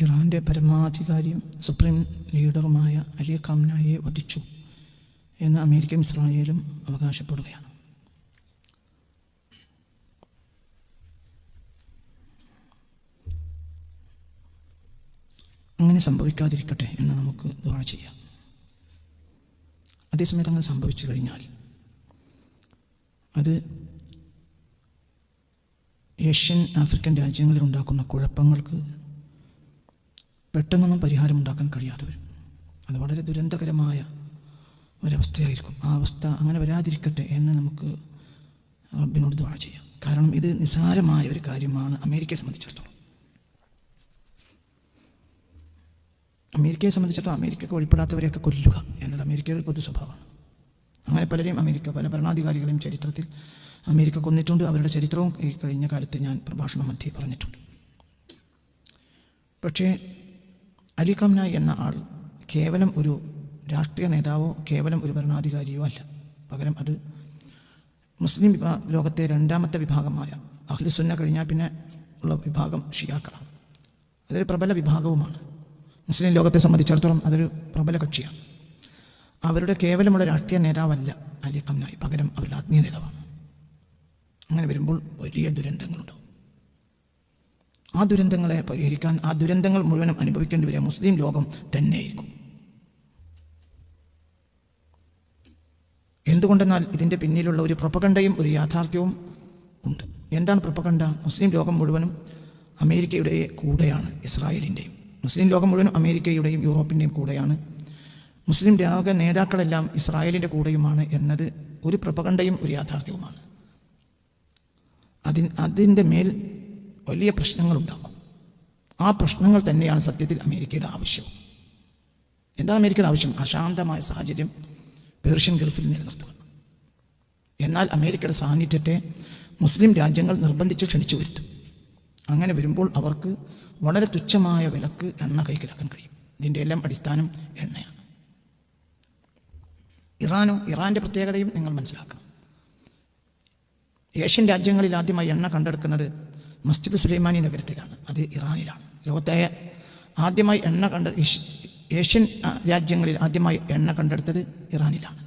ഇറാൻ്റെ പരമാധികാരിയും സുപ്രീം ലീഡറുമായ അലി ഖാംനായിയെ വധിച്ചു എന്ന് അമേരിക്കയും ഇസ്രായേലും അവകാശപ്പെടുകയാണ്. അങ്ങനെ സംഭവിക്കാതിരിക്കട്ടെ എന്ന് നമുക്ക് ദുആ ചെയ്യാം. അതേസമയത്ത് അങ്ങനെ സംഭവിച്ചു കഴിഞ്ഞാൽ അത് ഏഷ്യൻ ആഫ്രിക്കൻ രാജ്യങ്ങളിൽ ഉണ്ടാക്കുന്ന കുഴപ്പങ്ങൾക്ക് പെട്ടെന്നൊന്നും പരിഹാരമുണ്ടാക്കാൻ കഴിയാതെ വരും. അത് വളരെ ദുരന്തകരമായ ഒരവസ്ഥയായിരിക്കും. ആ അവസ്ഥ അങ്ങനെ വരാതിരിക്കട്ടെ എന്ന് നമുക്ക് റബ്ബിനോട് ദുആ ചെയ്യാം. കാരണം ഇത് നിസ്സാരമായ ഒരു കാര്യമാണ് അമേരിക്കയെ സംബന്ധിച്ചിടത്തോളം. അമേരിക്കയ്ക്ക് വഴിപ്പെടാത്തവരെയൊക്കെ കൊല്ലുക എന്നത് അമേരിക്കയുടെ പൊതു സ്വഭാവമാണ്. അങ്ങനെ പലരെയും പല ഭരണാധികാരികളെയും ചരിത്രത്തിൽ അമേരിക്ക കൊന്നിട്ടുണ്ട്. അവരുടെ ചരിത്രവും ഈ കഴിഞ്ഞ കാലത്ത് ഞാൻ പ്രഭാഷണം മധ്യേ പറഞ്ഞിട്ടുണ്ട്. പക്ഷേ അലി ഖാംനായി എന്ന ആൾ കേവലം ഒരു രാഷ്ട്രീയ നേതാവോ കേവലം ഒരു ഭരണാധികാരിയോ അല്ല. പകരം അത് മുസ്ലിം ലോകത്തെ രണ്ടാമത്തെ വിഭാഗമായ അഹ്ലു സുന്ന കഴിഞ്ഞാൽ പിന്നെ ഉള്ള വിഭാഗം ഷിയാക്കളാണ്. അതൊരു പ്രബല വിഭാഗവുമാണ്. മുസ്ലിം ലോകത്തെ സംബന്ധിച്ചിടത്തോളം അതൊരു പ്രബല കക്ഷിയാണ്. അവരുടെ കേവലമുള്ള രാഷ്ട്രീയ നേതാവല്ല അലി ഖാംനായി, പകരം അവരുടെ ആത്മീയ നേതാവാണ്. അങ്ങനെ വരുമ്പോൾ വലിയ ദുരന്തങ്ങളുണ്ടാവും. ആ ദുരന്തങ്ങളെ പരിഹരിക്കാൻ ആ ദുരന്തങ്ങൾ മുഴുവനും അനുഭവിക്കേണ്ടി വരിക മുസ്ലിം ലോകം തന്നെയായിരിക്കും. എന്തുകൊണ്ടെന്നാൽ ഇതിൻ്റെ പിന്നിലുള്ള ഒരു പ്രൊപ്പഗണ്ടയും ഒരു യാഥാർത്ഥ്യവും ഉണ്ട്. എന്താണ് പ്രൊപ്പഗണ്ട? മുസ്ലിം ലോകം മുഴുവനും അമേരിക്കയുടെ കൂടെയാണ്, ഇസ്രായേലിൻ്റെയും. മുസ്ലിം ലോകം മുഴുവനും അമേരിക്കയുടെയും യൂറോപ്പിൻ്റെയും കൂടെയാണ്. മുസ്ലിം ലോക നേതാക്കളെല്ലാം ഇസ്രായേലിൻ്റെ കൂടെയുമാണ് എന്നത് ഒരു പ്രൊപ്പഗണ്ടയും ഒരു യാഥാർത്ഥ്യവുമാണ്. അതിൻ്റെ മേൽ വലിയ പ്രശ്നങ്ങളുണ്ടാക്കും. ആ പ്രശ്നങ്ങൾ തന്നെയാണ് സത്യത്തിൽ അമേരിക്കയുടെ ആവശ്യം. എന്താണ് അമേരിക്കയുടെ ആവശ്യം? അശാന്തമായ സാഹചര്യം പേർഷ്യൻ ഗൾഫിൽ നിലനിർത്തുക. എന്നാൽ അമേരിക്കയുടെ സാന്നിധ്യത്തെ മുസ്ലിം രാജ്യങ്ങൾ നിർബന്ധിച്ച് ക്ഷണിച്ചു വരുത്തും. അങ്ങനെ വരുമ്പോൾ അവർക്ക് വളരെ തുച്ഛമായ വിലക്ക് എണ്ണ കൈക്കലാക്കാൻ കഴിയും. ഇതിൻ്റെ എല്ലാം അടിസ്ഥാനം എണ്ണയാണ്. ഇറാൻ്റെ പ്രത്യേകതയും നിങ്ങൾ മനസ്സിലാക്കണം. ഏഷ്യൻ രാജ്യങ്ങളിൽ ആദ്യമായി എണ്ണ കണ്ടെടുക്കുന്നത് മസ്ജിദ് സുലൈമാനി നഗരത്തിലാണ്. അത് ഇറാനിലാണ്. ലോകത്തെ ആദ്യമായി ഏഷ്യൻ രാജ്യങ്ങളിൽ ആദ്യമായി എണ്ണ കണ്ടെടുത്തത് ഇറാനിലാണ്.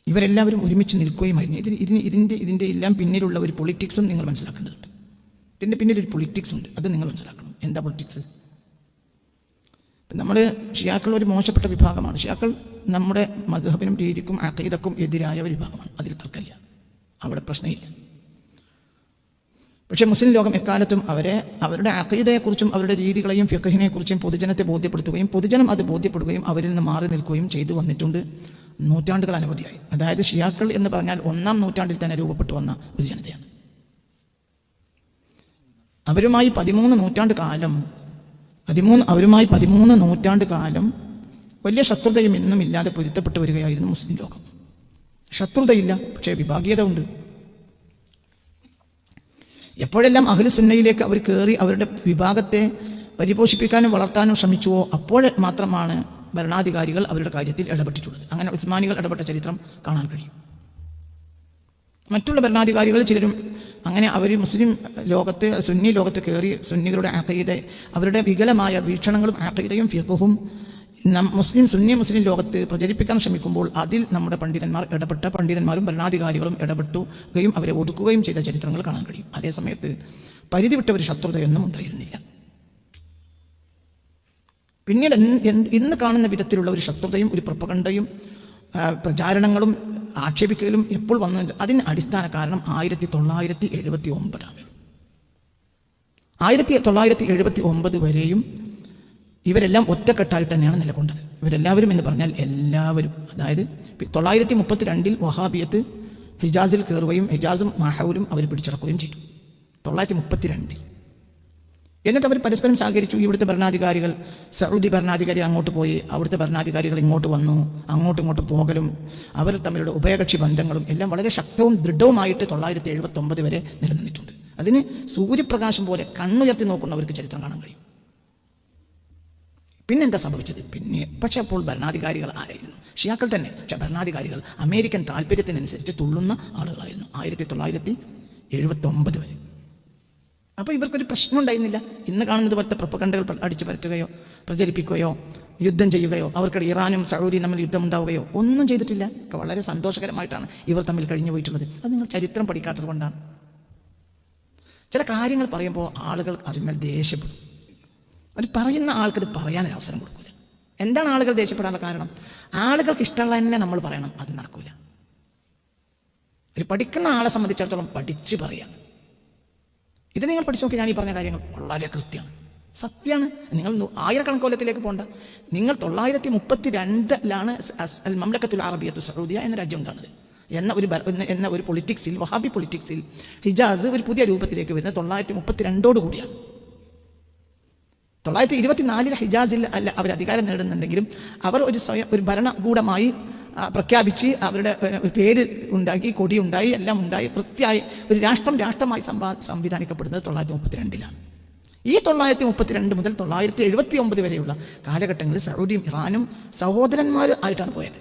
ഇവരെല്ലാവരും ഒരുമിച്ച് നിൽക്കുകയുമായിരുന്നു. ഇതിൻ്റെ എല്ലാം പിന്നിലുള്ള ഒരു പൊളിറ്റിക്സും നിങ്ങൾ മനസ്സിലാക്കേണ്ടതുണ്ട്. ഇതിൻ്റെ പിന്നിലൊരു പൊളിറ്റിക്സ് ഉണ്ട്, അത് നിങ്ങൾ മനസ്സിലാക്കണം. എന്താ പൊളിറ്റിക്സ്? നമ്മൾ ഷിയാക്കൾ ഒരു മോശപ്പെട്ട വിഭാഗമാണ്. ഷിയാക്കൾ നമ്മുടെ മദ്ഹബിനും രീതിക്കും അഖീദക്കും എതിരായ ഒരു വിഭാഗമാണ്. അതിൽ തർക്കമില്ല, അവിടെ പ്രശ്നമില്ല. പക്ഷേ മുസ്ലിം ലോകം എക്കാലത്തും അവരുടെ അഖീദയെക്കുറിച്ചും അവരുടെ രീതികളെയും ഫിഖഹിനെക്കുറിച്ചും പൊതുജനത്തെ ബോധ്യപ്പെടുത്തുകയും പൊതുജനം അത് ബോധ്യപ്പെടുകയും അവരിൽ നിന്ന് മാറി നിൽക്കുകയും ചെയ്തു വന്നിട്ടുണ്ട് നൂറ്റാണ്ടുകൾ അനവധിയായി. അതായത് ഷിയാക്കൾ എന്ന് പറഞ്ഞാൽ 1-ാം നൂറ്റാണ്ടിൽ തന്നെ രൂപപ്പെട്ടു വന്ന ഒരു ജനതയാണ്. അവരുമായി 13 നൂറ്റാണ്ട് കാലം വലിയ ശത്രുതയും ഇന്നും ഇല്ലാതെ പൊരുത്തപ്പെട്ടു വരികയായിരുന്നു മുസ്ലിം ലോകം. ശത്രുതയില്ല, പക്ഷേ വിഭാഗീയത ഉണ്ട്. എപ്പോഴെല്ലാം അഹ്ലു സുന്നയിലേക്ക് അവർ കയറി അവരുടെ വിഭാഗത്തെ പരിപോഷിപ്പിക്കാനും വളർത്താനും ശ്രമിച്ചുവോ അപ്പോൾ മാത്രമാണ് ഭരണാധികാരികൾ അവരുടെ കാര്യത്തിൽ ഇടപെട്ടിട്ടുള്ളത്. അങ്ങനെ ഉസ്മാനികൾ ഇടപെട്ട ചരിത്രം കാണാൻ കഴിയും. മറ്റുള്ള ഭരണാധികാരികൾ ചിലരും അങ്ങനെ അവർ മുസ്ലിം ലോകത്തെ സുന്നി ലോകത്ത് കയറി സുന്നികളുടെ അഖീദ അവരുടെ വികലമായ വീക്ഷണങ്ങളും അഖീദയും ഫിഖ്ഹും സുന്നി മുസ്ലിം ലോകത്ത് പ്രചരിപ്പിക്കാൻ ശ്രമിക്കുമ്പോൾ അതിൽ നമ്മുടെ പണ്ഡിതന്മാരും ഭരണാധികാരികളും ഇടപെട്ടുകയും അവരെ ഒതുക്കുകയും ചെയ്ത ചരിത്രങ്ങൾ കാണാൻ കഴിയും. അതേസമയത്ത് പരിധി വിട്ട ഒരു ശത്രുതയൊന്നും ഉണ്ടായിരുന്നില്ല. പിന്നീട് ഇന്ന് കാണുന്ന വിധത്തിലുള്ള ഒരു ശത്രുതയും ഒരു പ്രൊപ്പഗണ്ടയും പ്രചാരണങ്ങളും ആക്ഷേപിക്കലും എപ്പോൾ വന്നു? അതിന് അടിസ്ഥാന കാരണം 1979 1979 വരെയും ഇവരെല്ലാം ഒറ്റക്കെട്ടായിട്ട് തന്നെയാണ് നിലകൊണ്ടത്. ഇവരെല്ലാവരും എന്ന് പറഞ്ഞാൽ എല്ലാവരും. അതായത് 932 വഹാബിയത്ത് ഹിജാസിൽ കയറുകയും ഹിജാസും മാഹൂലും അവർ പിടിച്ചടക്കുകയും ചെയ്തു. 932. എന്നിട്ട് അവർ പരസ്പരം സഹകരിച്ചു. ഇവിടുത്തെ ഭരണാധികാരികൾ, സൗദി ഭരണാധികാരി അങ്ങോട്ട് പോയി, അവിടുത്തെ ഭരണാധികാരികൾ ഇങ്ങോട്ട് വന്നു. അങ്ങോട്ട് പോകലും അവർ തമ്മിലുള്ള ഉഭയകക്ഷി ബന്ധങ്ങളും എല്ലാം വളരെ ശക്തവും ദൃഢവുമായിട്ട് 979 വരെ നിലനിന്നിട്ടുണ്ട്. അതിന് സൂര്യപ്രകാശം പോലെ കണ്ണുയർത്തി നോക്കുന്നവർക്ക് ചരിത്രം കാണാൻ കഴിയും. പിന്നെന്താ സംഭവിച്ചത്? പക്ഷെ അപ്പോൾ ഭരണാധികാരികൾ ആരായിരുന്നു? ഷിയാക്കൾ തന്നെ. പക്ഷെ ഭരണാധികാരികൾ അമേരിക്കൻ താല്പര്യത്തിനനുസരിച്ച് തുള്ളുന്ന ആളുകളായിരുന്നു 1979 വരെ. അപ്പോൾ ഇവർക്കൊരു പ്രശ്നം ഉണ്ടായിരുന്നില്ല. ഇന്ന് കാണുന്നത് പോലത്തെ പ്രൊപ്പഗണ്ടകൾ അടിച്ചു പരത്തുകയോ പ്രചരിപ്പിക്കുകയോ യുദ്ധം ചെയ്യുകയോ അവർക്കിടെ ഇറാനും സൗദിയും തമ്മിൽ യുദ്ധം ഉണ്ടാവുകയോ ഒന്നും ചെയ്തിട്ടില്ല. വളരെ സന്തോഷകരമായിട്ടാണ് ഇവർ തമ്മിൽ കഴിഞ്ഞു പോയിട്ടുള്ളത്. അത് നിങ്ങൾ ചരിത്രം പഠിക്കാത്തത് കൊണ്ടാണ്. ചില കാര്യങ്ങൾ പറയുമ്പോൾ ആളുകൾ അതിന്മേൽ ദേഷ്യപ്പെടും. അവർ പറയുന്ന ആൾക്കത് പറയാനൊരു അവസരം കൊടുക്കില്ല. എന്താണ് ആളുകൾ ദേഷ്യപ്പെടാനുള്ള കാരണം? ആളുകൾക്ക് ഇഷ്ടമുള്ള തന്നെ നമ്മൾ പറയണം, അത് നടക്കില്ല. ഒരു പഠിക്കുന്ന ആളെ സംബന്ധിച്ചിടത്തോളം പഠിച്ച് പറയാം. ഇത് നിങ്ങൾ പഠിച്ചു നോക്കി. ഞാൻ ഈ പറഞ്ഞ കാര്യങ്ങൾ വളരെ കൃത്യമാണ്, സത്യമാണ്. നിങ്ങൾ ആയിരക്കണക്കിന് കൊല്ലത്തിലേക്ക് പോകണ്ട. നിങ്ങൾ 932 മംലക്കത്തുൽ അറബിയത്തു സഊദിയ എന്ന രാജ്യം ഉണ്ടാകുന്നത് എന്ന ഒരു പൊളിറ്റിക്സിൽ, വഹാബി പൊളിറ്റിക്സിൽ ഹിജാസ് ഒരു പുതിയ രൂപത്തിലേക്ക് വരുന്നത് 932 കൂടിയാണ്. 924 ഹിജാസിൽ അല്ല അവർ അധികാരം നേടുന്നുണ്ടെങ്കിലും അവർ ഒരു ഭരണകൂടമായി പ്രഖ്യാപിച്ച് അവരുടെ ഒരു പേര് ഉണ്ടാക്കി, കൊടിയുണ്ടായി, എല്ലാം ഉണ്ടായി, വൃത്തിയായി ഒരു രാഷ്ട്രമായി സംവിധാനിക്കപ്പെടുന്നത് 932 ഈ 932 മുതൽ 979 വരെയുള്ള കാലഘട്ടങ്ങളിൽ സൗദിയും ഇറാനും സഹോദരന്മാർ ആയിട്ടാണ് പോയത്.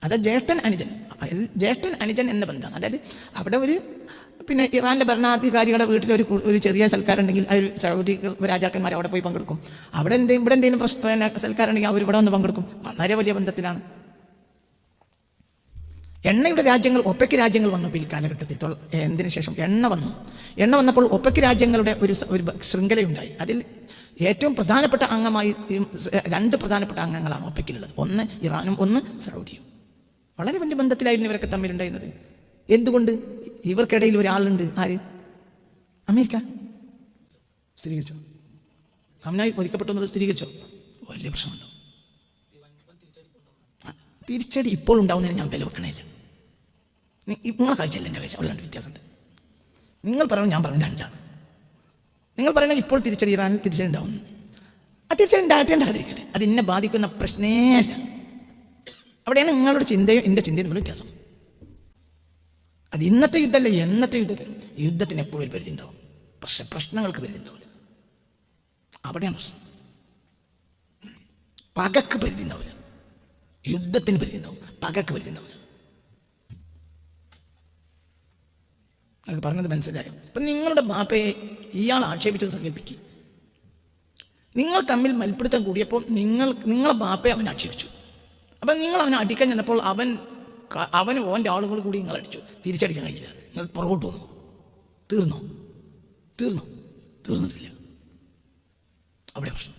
അത് ജ്യേഷ്ഠൻ അനുജൻ എന്ന ബന്ധമാണ്. അതായത് അവിടെ പിന്നെ ഇറാനിലെ ഭരണാധികാരികളുടെ വീട്ടിൽ ഒരു ചെറിയ സൽക്കാരം ഉണ്ടെങ്കിൽ സൗദി രാജാക്കന്മാർ അവിടെ പോയി പങ്കെടുക്കും. ഇവിടെ എന്തെങ്കിലും സൽക്കാരം ഉണ്ടെങ്കിൽ അവർ ഇവിടെ വന്ന് പങ്കെടുക്കും. വളരെ വലിയ ബന്ധത്തിലാണ്. എണ്ണയുടെ രാജ്യങ്ങൾ, ഒപെക് രാജ്യങ്ങൾ വന്നു പിൽക്കാലഘട്ടത്തിൽ. എന്തിനു ശേഷം എണ്ണ വന്നപ്പോൾ ഒപെക് രാജ്യങ്ങളുടെ ഒരു ശൃംഖലയുണ്ടായി. അതിൽ ഏറ്റവും പ്രധാനപ്പെട്ട അംഗമായി 2 പ്രധാനപ്പെട്ട അംഗങ്ങളാണ് ഒപെക്കിലുള്ളത്. ഒന്ന് ഇറാനും ഒന്ന് സൗദിയും. വളരെ വലിയ ബന്ധത്തിലായിരുന്നു ഇവരൊക്കെ തമ്മിലുണ്ടായിരുന്നത്. എന്തുകൊണ്ട്? ഇവർക്കിടയിൽ ഒരാളുണ്ട്. ആര്? അമേരിക്ക. സ്ഥിരീകരിച്ചോ? ഖമനായി ഒതുക്കപ്പെട്ടു എന്നത് സ്ഥിരീകരിച്ചോ? വലിയ പ്രശ്നമുണ്ടോ? തിരിച്ചടി ഇപ്പോൾ ഉണ്ടാവുന്നതിന് ഞാൻ വില വെക്കണില്ല. നിങ്ങളെ കാഴ്ചയല്ല എൻ്റെ കാഴ്ച, അവിടെ 2 വ്യത്യാസമുണ്ട്. നിങ്ങൾ പറയണം, ഞാൻ പറഞ്ഞു 2ആണ്. നിങ്ങൾ പറയുന്നത് ഇപ്പോൾ തിരിച്ചടി ഇറാനിൽ തിരിച്ചടി ഉണ്ടാവുന്നു. ആ തിരിച്ചടി ഉണ്ടാകേണ്ടതിരിക്കട്ടെ, അത് എന്നെ ബാധിക്കുന്ന പ്രശ്നേ അല്ല. അവിടെയാണ് നിങ്ങളുടെ ചിന്തയും എൻ്റെ ചിന്തയും തമ്മിൽ വ്യത്യാസം. അത് ഇന്നത്തെ യുദ്ധമല്ല, എന്നത്തെ യുദ്ധത്തിന് എപ്പോഴും ഒരു പരിധി ഉണ്ടാവും. പക്ഷെ പ്രശ്നങ്ങൾക്ക് പരിധി ഉണ്ടാവില്ല. അവിടെയാണ് പ്രശ്നം. പകക്ക് പരിധി ഉണ്ടാവില്ല, യുദ്ധത്തിന് പരിധി ഉണ്ടാവും, പകക്ക് പരിധി ഉണ്ടാവില്ല. അത് പറഞ്ഞത് മനസ്സിലായോ? അപ്പം നിങ്ങളുടെ ബാപ്പയെ ഇയാൾ ആക്ഷേപിച്ചത് സങ്കല്പിക്കുക. നിങ്ങൾ തമ്മിൽ മൽപ്പിടുത്തം കൂടിയപ്പോൾ നിങ്ങളെ ബാപ്പയെ അവൻ ആക്ഷേപിച്ചു. അപ്പം നിങ്ങൾ അവനെ അടിക്കാൻ ചെന്നപ്പോൾ അവന് ഓൻ്റെ ആളുകൾ കൂടി നിങ്ങൾ അടിച്ചു. തിരിച്ചടിക്കാൻ കഴിഞ്ഞില്ല. നിങ്ങൾ പുറകോട്ട് വന്നു. തീർന്നിട്ടില്ല. അവിടെ പ്രശ്നം.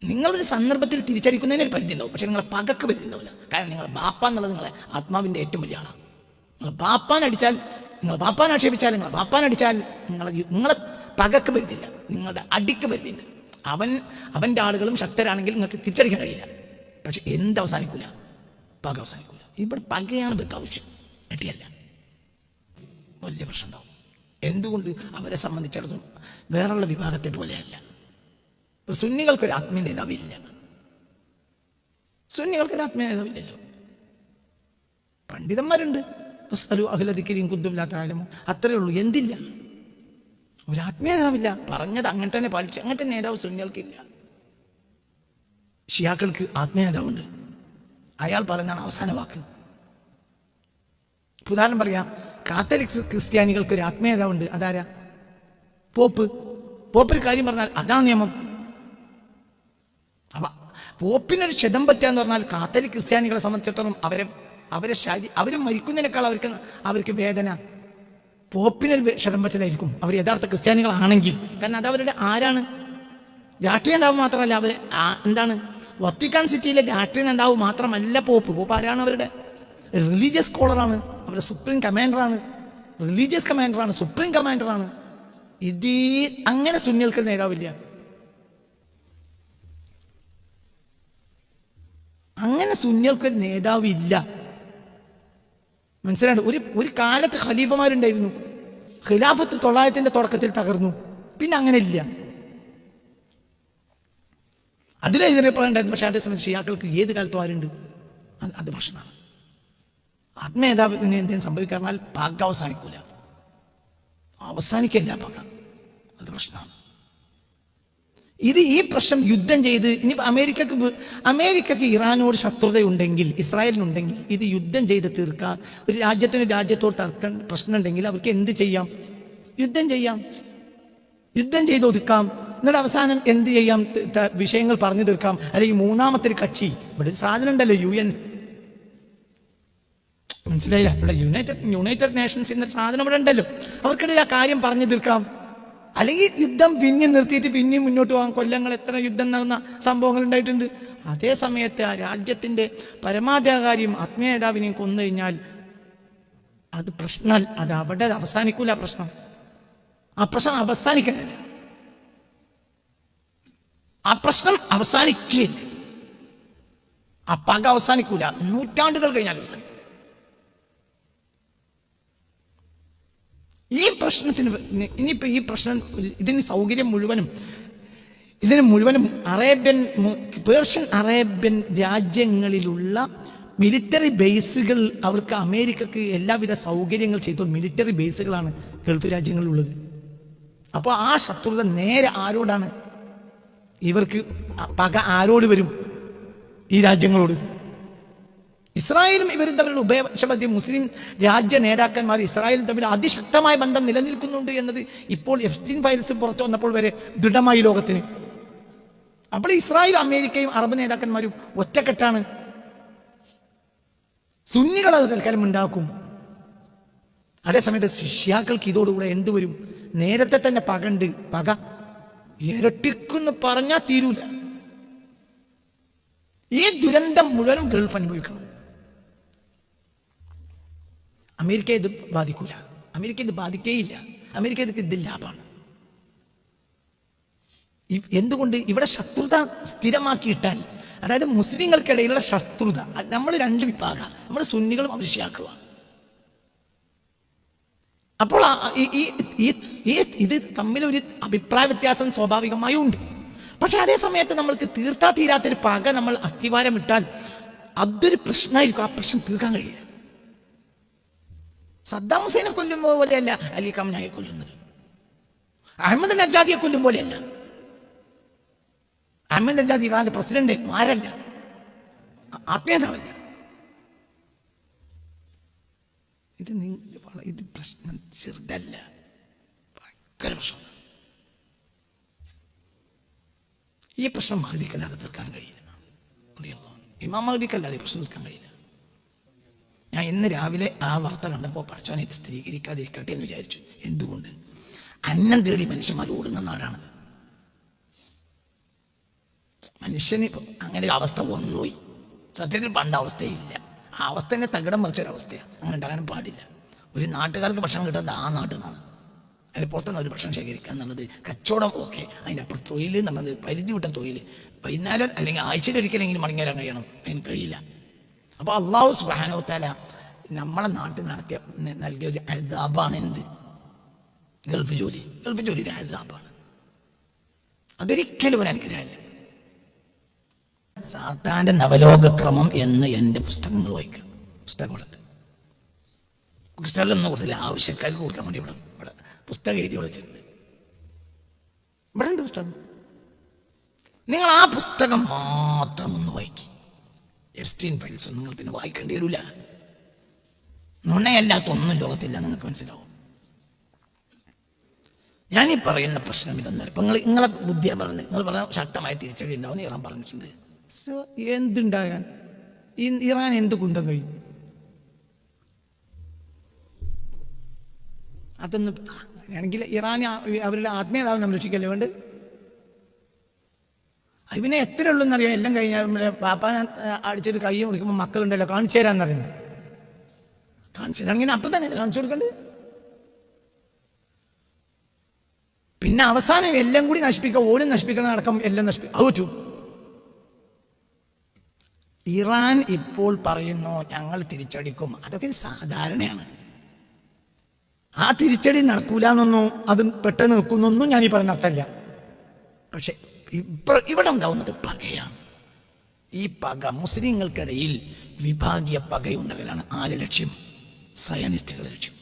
നിങ്ങളൊരു സന്ദർഭത്തിൽ തിരിച്ചടിക്കുന്നതിന് ഒരു പരിധി ഉണ്ടാവും, പക്ഷെ നിങ്ങളെ പകക്ക് പരിധി ഉണ്ടാവില്ല. കാരണം നിങ്ങളെ ബാപ്പ എന്നുള്ളത് നിങ്ങളെ ആത്മാവിൻ്റെ ഏറ്റവും വലിയ ആളാണ്. നിങ്ങൾ ബാപ്പാൻ ആക്ഷേപിച്ചാൽ, നിങ്ങളെ പകക്ക് പരിധിയില്ല, നിങ്ങളുടെ അടിക്ക് പരിധിയുണ്ട്. അവൻ്റെ ആളുകളും ശക്തരാണെങ്കിൽ നിങ്ങൾക്ക് തിരിച്ചടിക്കാൻ കഴിയില്ല. പക്ഷെ അവസാനിക്കൂല? പക അവസാനിക്കൂല. ഇവിടെ പകയാണ് ഇവർക്ക് ആവശ്യം, അടിയല്ല. വലിയ പ്രശ്നം ഉണ്ടാവും. എന്തുകൊണ്ട്? അവരെ സംബന്ധിച്ചിടത്തോളം വേറുള്ള വിഭാഗത്തെ പോലെയല്ല. സുന്നികൾക്കൊരു ആത്മീയ നേതാവില്ല. സുന്നികൾക്കൊരു പണ്ഡിതന്മാരുണ്ട്. അത്രയേ ഉള്ളൂ. എന്തില്ല? ഒരു ആത്മീയ നേതാവില്ല. പറഞ്ഞത് അങ്ങനെ തന്നെ പാലിച്ചു. അങ്ങനത്തെ നേതാവ് സുന്നികൾക്കില്ല. ഷിയാക്കൾക്ക് ആത്മീയ നേതാവുണ്ട്. അയാൾ പറഞ്ഞാണ് അവസാന വാക്ക്. ഉദാഹരണം പറയാം, കാത്തലിക്സ് ക്രിസ്ത്യാനികൾക്ക് ഒരു ആത്മീയ നേതാവുണ്ട്. അതാരാ? പോപ്പൊരു കാര്യം പറഞ്ഞാൽ അതാണ് നിയമം. അപ്പൊ പോപ്പിനൊരു ക്ഷതം പറ്റാന്ന് പറഞ്ഞാൽ കാത്തലിക് ക്രിസ്ത്യാനികളെ സംബന്ധിച്ചിടത്തോളം അവർ മരിക്കുന്നതിനേക്കാൾ അവർക്ക് വേദന പോപ്പിനൊരു ക്ഷതം പറ്റലായിരിക്കും അവർ യഥാർത്ഥ ക്രിസ്ത്യാനികളാണെങ്കിൽ. കാരണം അത് അവരുടെ ആരാണ്? രാഷ്ട്രീയ നേതാവ് മാത്രമല്ല, അവർ എന്താണ്? വത്തിക്കാൻ സിറ്റിയിലെ രാഷ്ട്രീയ നേതാവ് മാത്രമല്ല പോപ്പ് ആരാണ്? അവരുടെ റിലീജിയസ് സ്കോളറാണ്, അവരുടെ സുപ്രീം കമാൻഡറാണ്, സുപ്രീം കമാൻഡറാണ്. അങ്ങനെ സുന്നികൾക്ക് നേതാവില്ല. അങ്ങനെ സുന്നികൾക്കൊരു നേതാവില്ല. മനസ്സിലാണ്ട്? ഒരു കാലത്ത് ഖലീഫമാരുണ്ടായിരുന്നു. ഖിലാഫത്ത് 900-ന്റെ തുടക്കത്തിൽ തകർന്നു. പിന്നെ അങ്ങനെ ഇല്ല. അതിലെതിരെപ്പോഴുണ്ടായിരുന്നു. പക്ഷെ അതേസമയം ഷിയാക്കൾക്ക് ഏത് കാലത്തും ആരുണ്ട്? അത് പ്രശ്നമാണ്. ആത്മനേതാവിന് എന്തെങ്കിലും സംഭവിക്കാറിഞ്ഞാൽ പക അവസാനിക്കില്ല. പക അത് പ്രശ്നമാണ്. ഈ പ്രശ്നം യുദ്ധം ചെയ്ത് ഇനി അമേരിക്കക്ക് ഇറാനോട് ശത്രുതയുണ്ടെങ്കിൽ, ഇസ്രായേലിനുണ്ടെങ്കിൽ, ഇത് യുദ്ധം ചെയ്ത് തീർക്കാൻ ഒരു രാജ്യത്തോട് തർക്കം പ്രശ്നം ഉണ്ടെങ്കിൽ അവർക്ക് എന്ത് ചെയ്യാം? യുദ്ധം ചെയ്യാം, യുദ്ധം ചെയ്ത് ഒതുക്കാം. എന്നിട്ട് അവസാനം എന്ത് ചെയ്യാം? വിഷയങ്ങൾ പറഞ്ഞു തീർക്കാം. അല്ലെങ്കിൽ മൂന്നാമത്തെ ഒരു കക്ഷി, ഇവിടെ ഒരു സാധനം ഉണ്ടല്ലോ UN, മനസ്സിലായില്ല? ഇവിടെ യുണൈറ്റഡ് നേഷൻസ് എന്നൊരു സാധനം ഇവിടെ ഉണ്ടല്ലോ. അവർക്കിടയിൽ ആ കാര്യം പറഞ്ഞു തീർക്കാം. അല്ലെങ്കിൽ യുദ്ധം പിന്നെ നിർത്തിയിട്ട് പിന്നെയും മുന്നോട്ട് പോകാം. കൊല്ലങ്ങൾ എത്ര യുദ്ധം നടന്ന സംഭവങ്ങൾ ഉണ്ടായിട്ടുണ്ട്. അതേ സമയത്ത് ആ രാജ്യത്തിൻ്റെ പരമാധികാരിയും ആത്മീയ നേതാവിനെയും കൊന്നു കഴിഞ്ഞാൽ അത് പ്രശ്നം, അത് അവിടെ അവസാനിക്കൂല. ആ പ്രശ്നം അവസാനിക്കുന്നില്ല. ആ പ്രശ്നം അവസാനിക്കില്ല. ആ പക അവസാനിക്കൂല. നൂറ്റാണ്ടുകൾ കഴിഞ്ഞാൽ അവസാനിക്കൂല. ഈ പ്രശ്നത്തിന് ഇനിയിപ്പോൾ ഈ പ്രശ്നം ഇതിന് സൗകര്യം മുഴുവനും പേർഷ്യൻ അറേബ്യൻ രാജ്യങ്ങളിലുള്ള മിലിറ്ററി ബേസുകൾ, അവർക്ക് അമേരിക്കക്ക് എല്ലാവിധ സൗകര്യങ്ങൾ ചെയ്തു മിലിറ്ററി ബേസുകളാണ് ഗൾഫ് രാജ്യങ്ങളിലുള്ളത്. അപ്പോൾ ആ ശത്രുത നേരെ ആരോടാണ്? ഇവർക്ക് പക ആരോട് വരും? ഈ രാജ്യങ്ങളോട്. ഇസ്രായേലും ഇവരും തമ്മിലുള്ള ഉഭയപക്ഷ മുസ്ലിം രാജ്യ നേതാക്കന്മാർ ഇസ്രായേലും തമ്മിൽ അതിശക്തമായ ബന്ധം നിലനിൽക്കുന്നുണ്ട് എന്നത് ഇപ്പോൾ എഫ്സ്റ്റീൻ ഫയൽസ് പുറത്തു വന്നപ്പോൾ വരെ ദൃഢമായി ലോകത്തിന്. അപ്പോൾ ഇസ്രായേലും അമേരിക്കയും അറബ് നേതാക്കന്മാരും ഒറ്റക്കെട്ടാണ്. സുന്നികൾ അത് തൽക്കാലം ഉണ്ടാക്കും. അതേസമയത്ത് ശിഷ്യാക്കൾക്ക് ഇതോടുകൂടെ എന്ത് വരും? നേരത്തെ തന്നെ പക ഇരട്ടിക്കുന്ന് പറഞ്ഞാൽ തീരൂല. ഈ ദുരന്തം മുഴുവനും ഗൾഫ് അനുഭവിക്കണം. അമേരിക്ക ഇത് ബാധിക്കൂല. അമേരിക്ക ഇത് ബാധിക്കേയില്ല. അമേരിക്ക ഇത് ലാഭമാണ്. എന്തുകൊണ്ട്? ഇവിടെ ശത്രുത സ്ഥിരമാക്കിയിട്ടാൽ, അതായത് മുസ്ലിങ്ങൾക്കിടയിലുള്ള ശത്രുത, നമ്മൾ രണ്ട് വിഭാഗം, നമ്മൾ സുന്നികളും അവിശ്യാക്കളുമാണ്. അപ്പോൾ ഇത് തമ്മിലൊരു അഭിപ്രായ വ്യത്യാസം സ്വാഭാവികമായും ഉണ്ട്. പക്ഷെ അതേ സമയത്ത് നമ്മൾക്ക് തീർത്താ തീരാത്തൊരു പക നമ്മൾ അസ്ഥിവാരം ഇട്ടാൽ അതൊരു പ്രശ്നമായിരിക്കും. ആ പ്രശ്നം തീർക്കാൻ കഴിയില്ല. സദ്ദാം ഹുസൈനെ കൊല്ലുമ്പോൾ പോലെയല്ല അലി ഖംനായെ കൊല്ലുന്നത്. അഹമ്മദ് നജാദിയെ കൊല്ലും പോലെയല്ല. അഹമ്മദ് നജാദി ഇറാന്റെ പ്രസിഡന്റ് ആരല്ല, ആത്മീയതാവല്ല. ഇത് പ്രശ്നം ചെറുതല്ല, ഭയങ്കര പ്രശ്നം. ഈ പ്രശ്നം മഹദിക്കല്ലാതെ തീർക്കാൻ കഴിയില്ല. ഇമാം മഹദിക്കല്ലാതെ ഈ പ്രശ്നം തീർക്കാൻ കഴിയില്ല. ഞാൻ ഇന്ന് രാവിലെ ആ വാർത്ത കണ്ടപ്പോൾ പഠിച്ചവനെ ഇത് സ്ഥിരീകരിക്കാതിരിക്കട്ടെ എന്ന് വിചാരിച്ചു. എന്തുകൊണ്ട്? അന്നം തേടി മനുഷ്യന്മാർ ഓടുന്ന നാടാണത്. മനുഷ്യന് അങ്ങനെ ഒരു അവസ്ഥ വന്നുപോയി. സത്യത്തിൽ പണ്ട അവസ്ഥയില്ല. ആ അവസ്ഥ തന്നെ തകിടം മറിച്ചൊരവസ്ഥയാണ്. അങ്ങനെ ഉണ്ടാകാനും പാടില്ല. ഒരു നാട്ടുകാർക്ക് ഭക്ഷണം കിട്ടുന്നത് ആ നാട്ടിൽ നിന്നാണ്. അതിന് പുറത്തുനിന്ന് ഒരു ഭക്ഷണം ശേഖരിക്കുക എന്നുള്ളത് കച്ചവടം. ഓക്കെ, അതിൻ്റെ അപ്പുറം തൊഴിൽ എന്നുള്ളത് പരിധി വിട്ട തൊഴിൽ. വൈകുന്നേരം അല്ലെങ്കിൽ ആഴ്ചയിൽ ഒരിക്കലെങ്കിലും മടങ്ങി വരാൻ കഴിയണം. അതിന് കഴിയില്ല. അപ്പോൾ അള്ളാഹു സുബ്ഹാനഹു വ തആല നമ്മളെ നാട്ടിൽ നൽകിയ ഒരു അദാബാണ് എന്ത്? ഗൾഫ് ജോലി ഒരു അദാബാണ്. അതൊരിക്കലും ഒരു അനുഗ്രഹമല്ല. സാത്താൻ്റെ നവലോകക്രമം എന്ന് എൻ്റെ പുസ്തകങ്ങൾ വായിക്കുക. പുസ്തകങ്ങളുണ്ട്. പുസ്തകങ്ങളൊന്നും കൊടുത്തില്ല, ആവശ്യക്കാർക്ക് കൊടുക്കാൻ വേണ്ടി ഇവിടെ പുസ്തകം എഴുതി വെച്ചിട്ടുണ്ട്. ഇവിടെ ഉണ്ട് പുസ്തകം. നിങ്ങൾ ആ പുസ്തകം മാത്രം ഒന്ന് വായിക്കും. എഫ്സ്റ്റീൻ ഫയൽസ് നിങ്ങൾ പിന്നെ വായിക്കേണ്ടി വരില്ല. നുണയല്ലാത്ത ഒന്നും ലോകത്തില്ല, നിങ്ങൾക്ക് മനസ്സിലാവും. ഞാനീ പറയുന്ന പ്രശ്നം ഇതൊന്നും. ഇപ്പം നിങ്ങളെ ബുദ്ധിയാണ് പറഞ്ഞത്. നിങ്ങൾ പറഞ്ഞ ശക്തമായ തിരിച്ചടി ഉണ്ടാവും ഇറാൻ പറഞ്ഞിട്ടുണ്ട്. എന്തുണ്ടാകാൻ ഇറാൻ എന്ത് കുന്തം കഴിയും? അതൊന്നും ആണെങ്കിൽ ഇറാൻ അവരുടെ ആത്മീയതാവിനെ സംരക്ഷിക്കല്ലേ വേണ്ട. അതിനെ എത്ര ഉള്ളൂന്നറിയാം. എല്ലാം കഴിഞ്ഞാൽ പാപ്പാനെ അടിച്ചിട്ട് കയ്യും കുടിക്കുമ്പോൾ മക്കളുണ്ടല്ലോ കാണിച്ചു തരാന്നറിയുന്നത്. കാണിച്ചു തരാണെങ്കിൽ അപ്പം തന്നെ കാണിച്ചു കൊടുക്കണ്ടേ. പിന്നെ അവസാനം എല്ലാം കൂടി നശിപ്പിക്കുക, ഓരും നശിപ്പിക്കണം, അടക്കം എല്ലാം നശിപ്പിക്കും. ഇറാൻ ഇപ്പോൾ പറയുന്നു ഞങ്ങൾ തിരിച്ചടിക്കും. അതൊക്കെ സാധാരണയാണ്. ആ തിരിച്ചടി നടക്കൂല എന്നൊന്നും അത് പെട്ടെന്ന് നിൽക്കുന്നൊന്നും ഞാൻ ഈ പറയുന്ന അർത്ഥമല്ല. പക്ഷെ ഇവിടെ ഉണ്ടാവുന്നത് പകയാണ്. ഈ പക മുസ്ലിങ്ങൾക്കിടയിൽ വിഭാഗീയ പകയുണ്ടാകലാണ് ആരുടെ ലക്ഷ്യം? സയനിസ്റ്റുകളുടെ ലക്ഷ്യം.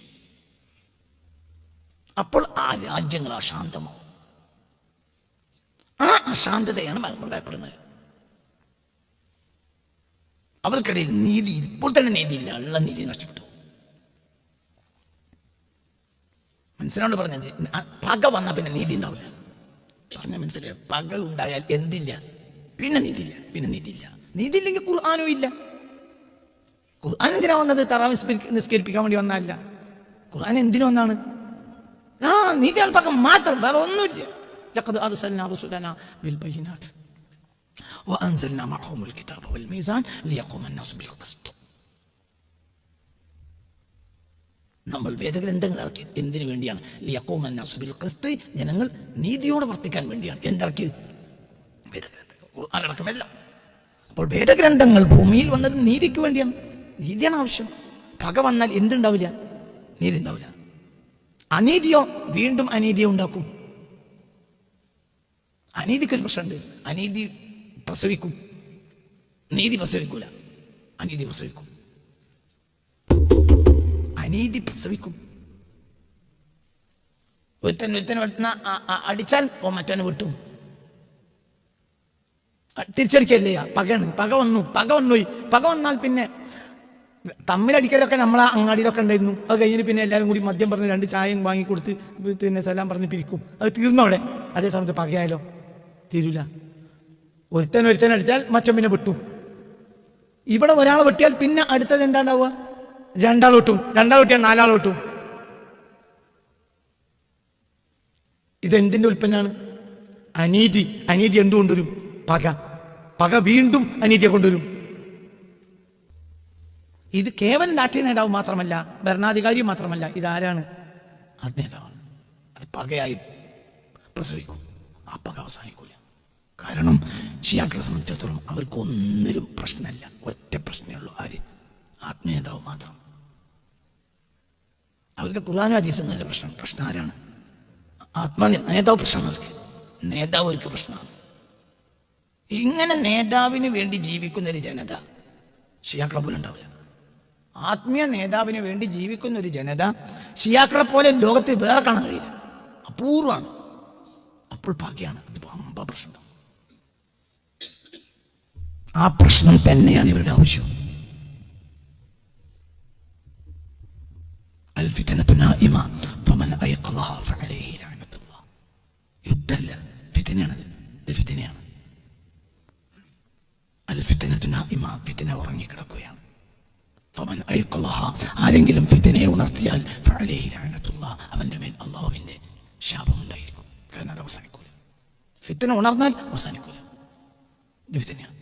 അപ്പോൾ ആ രാജ്യങ്ങൾ അശാന്തമാവും. ആ അശാന്തതയാണ് ഭയപ്പെടുന്നത്. അവർക്കിടയിൽ നീതി ഇപ്പോൾ തന്നെ നീതിയില്ല, ഉള്ള നീതി നഷ്ടപ്പെട്ടു. മനസ്സിലോണ്ട് പറഞ്ഞത്. പക വന്നാൽ പിന്നെ നീതി ഉണ്ടാവില്ല. പറഞ്ഞ മനസ്സിലായോ? പക ഉണ്ടായാൽ എന്തില്ല? പിന്നെ നീതിയില്ല. നീതി ഇല്ലെങ്കിൽ ഖുർആാനും ഇല്ല. ഖുർആൻ എന്തിനാ വന്നത്? തറാവീഹ് നിസ്കരിപ്പിക്കാൻ വേണ്ടി വന്നതല്ല. ഖുർആൻ എന്തിനു വന്നാണ്? നീതി അല്പകം മാത്രം, വേറെ ഒന്നുമില്ല. ലഖദ് അർസൽനാ റസൂലനാ ബിൽ ബയ്യിനാത്ത് വഅൻസൽനാ മഅഹുൽ കിതാബ വൽ മീസാൻ ലിയഖൂമ അന്നാസു ബിൽ ഖിസ്ത്. നമ്മൾ വേദഗ്രന്ഥങ്ങൾ ഇറക്കി എന്തിനു വേണ്ടിയാണ്? ലിയഖൂമ അന്നാസു ബിൽ ഖിസ്ത്, ജനങ്ങൾ നീതിയോടെ വർത്തിക്കാൻ വേണ്ടിയാണ്. എന്തിറക്കിയത്? വേദഗ്രന്ഥങ്ങൾ, ഖുർആൻ അടക്കമല്ല. അപ്പോൾ വേദഗ്രന്ഥങ്ങൾ ഭൂമിയിൽ വന്നത് നീതിക്ക് വേണ്ടിയാണ്. നീതിയാണ് ആവശ്യം. പക വന്നാൽ എന്തുണ്ടാവില്ല? നീതി ഉണ്ടാവില്ല. അനീതിയോ വീണ്ടും അനീതിയെ ഉണ്ടാക്കും. അനീതിക്കൊരു പ്രശ്നമുണ്ട്. അനീതി പ്രസവിക്കും, നീതി പ്രസവിക്കൂല. അനീതി പ്രസവിക്കും. ഒരുത്തൻ അടിച്ചാൽ മറ്റവനെ വിട്ടും. തിരിച്ചടിക്കല്ലേ? പക വന്നാൽ പിന്നെ തമ്മിലടിക്കലൊക്കെ നമ്മളെ അങ്ങാടിയിലൊക്കെ ഉണ്ടായിരുന്നു. അത് കഴിഞ്ഞിട്ട് പിന്നെ എല്ലാവരും കൂടി മദ്യം പറഞ്ഞ് 2 ചായയും വാങ്ങിക്കൊടുത്ത് പിന്നെ സലാം പറഞ്ഞ് പിരിക്കും. അത് തീർന്നവിടെ. അതേ സമയത്ത് പകയായാലോ? തീരൂല. ഒരുത്തൻ അടിച്ചാൽ മറ്റോ പിന്നെ വിട്ടു. ഇവിടെ ഒരാളെ വെട്ടിയാൽ പിന്നെ അടുത്തത് എന്താ ഉണ്ടാവുക? 2 ആൾ വെട്ടും. 2 ആൾ വെട്ടിയാൽ 4 ആൾ വെട്ടും. ഇതെന്തിന്റെ ഉൽപ്പന്നമാണ്? അനീതി എന്തുകൊണ്ടുവരും? പക വീണ്ടും അനീതിയെ കൊണ്ടുവരും. ഇത് കേവലം രാഷ്ട്രീയ നേതാവ് മാത്രമല്ല, ഭരണാധികാരി മാത്രമല്ല. ഇതാരാണ്? നേതാവാണ്. അത് പകയായി പ്രസവിക്കും. ആ പക അവസാനിക്കൂല. കാരണം ഷിയാക്കളെ സംബന്ധിച്ചിടത്തോളം അവർക്കൊന്നിനും പ്രശ്നമല്ല. ഒറ്റ പ്രശ്നമേ ഉള്ളൂ. ആര്? ആത്മീയതാവ് മാത്രം. അവർക്ക് ഖുർആനും ഹദീസും നല്ല പ്രശ്നം ആരാണ്? നേതാവ് പ്രശ്നമാണ് അവർക്ക്. നേതാവ് അവർക്ക് പ്രശ്നമാണ്. ഇങ്ങനെ നേതാവിന് വേണ്ടി ജീവിക്കുന്നൊരു ജനത ഷിയാക്കളെ പോലെ ഉണ്ടാവില്ല. ആത്മീയ നേതാവിന് വേണ്ടി ജീവിക്കുന്ന ഒരു ജനത ഷിയാക്കളെ പോലെ ലോകത്തിൽ വേറെ കാണാൻ കഴിയില്ല. അപൂർവമാണ്. അപ്പോൾ ഭാഗ്യമാണ്. അത് വമ്പ പ്രശ്നം. ആ പ്രശ്നം തന്നെയാണ് ഇവരുടെ ആവശ്യം. യുദ്ധമല്ല, ഫിത്നയാണത്. ഇത് ഫിത്നയാണ്. ഫിത്ന ഉറങ്ങിക്കിടക്കുകയാണ്. ആരെങ്കിലും ഫിത്നയെ ഉണർത്തിയാൽ അവന്റെ മേൽ അല്ലാഹുവിന്റെ ശാപം ഉണ്ടായിരിക്കും. കാരണം അത് അവസാനിക്കൂല. ഫിത്ന ഉണർന്നാൽ അവസാനിക്കൂല. ഇത് ഫിത്നയാണ്.